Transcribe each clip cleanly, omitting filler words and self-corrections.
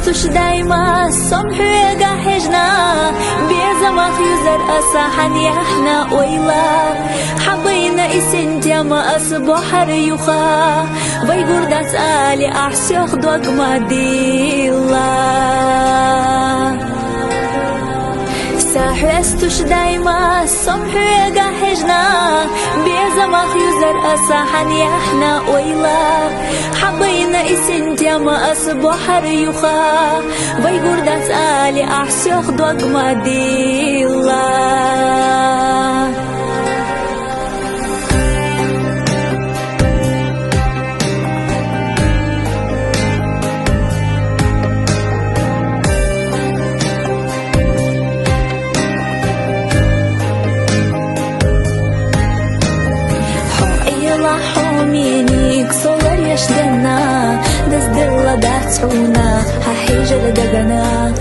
حيستوش دايما الصمح يقحجنا بيزمخ يزر أصحن يحنا ويلا حبينا إسنت يا ما أصبح ريوخا ويقول دات آلي أحسيخ دوق ما ديلا حيستوش دايما الصمح يقحجنا بيزمخ يزر أصحن يحنا ويلا حبينا إسنت يا ما أصبح ريوخا ويقول دات آلي أحسيخ دوق ما ديلا حومينيك صور يشدنا دز دلا داتسونا هحيجة لدقنا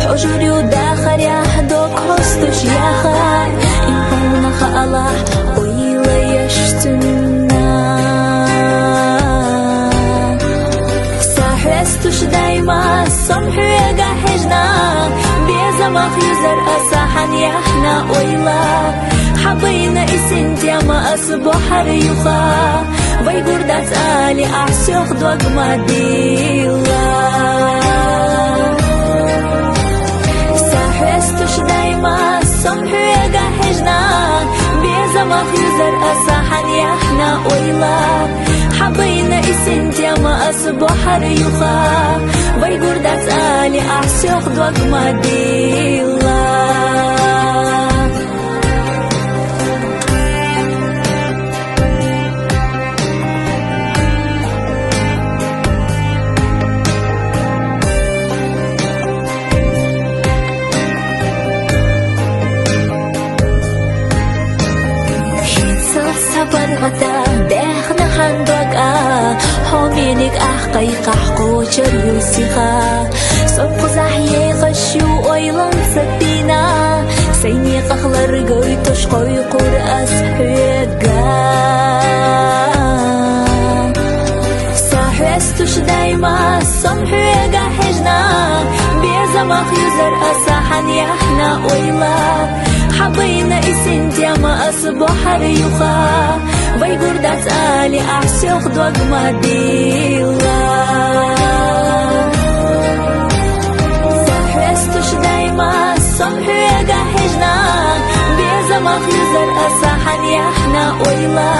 حجوري وداخر يحدوك حستوش ياخا إنهونا خالح ويلا يشتنا ساحرستوش دايما الصمح يقحجنا بيزمخ يزر أصحن يحنا ويلا حبينا إسنت يا ما أصبح ريوخا ويقول دات آلي أحسيخ دوق ما ديلا ساحرستوش دايما الصمح يقحجنا بيزمخ يزر أصحن يحنا ويلا حبينا إسنت يا ما أصبح ريوخا ويقول دات آلي أحسيخ دوق ما ديلا برغتا داخنا حندوقا حومينك أحقي قحقو شريوسيخا صبق زحيي غشو أيلان سبينا سيني قخلر قوي تشقوي قرأس هيقا ساحرستوش دايما الصمح يقا حجنا بيزمخ يزر أصحن يحنا ويلا حبينا إسنت يا ما أصبح ريوخا ويقول دات آلي أحسيخ دوق ما ديلا ساحرستوش دايما الصمح يقحجنا بيزمخ يزر أصحن يحنا ويلا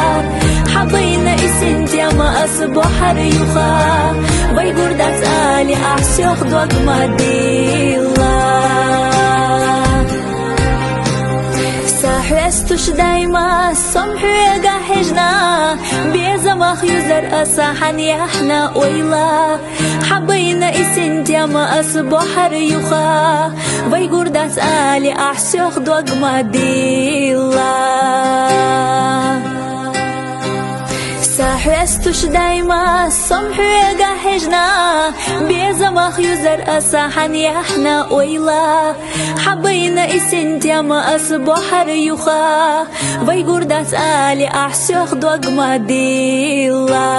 حبينا إسنت يا ما أصبح ريوخا ويقول دات آلي أحسيخ دوق ما ديلا حيستوش دايما الصمح يقحجنا بيزمخ يزر أصحن يحنا ويلا حبينا إسنت يا ما أصبح ريوخا ويقول دات آلي أحسيخ دوق ما ديلا حيستوش دايما الصمح يقحجنا بيزمخ يزر أصحن يحنا ويلا حبينا إسنت يا ما أصبح ريوخا ويقول دات آلي أحسيخ دوق ما ديلا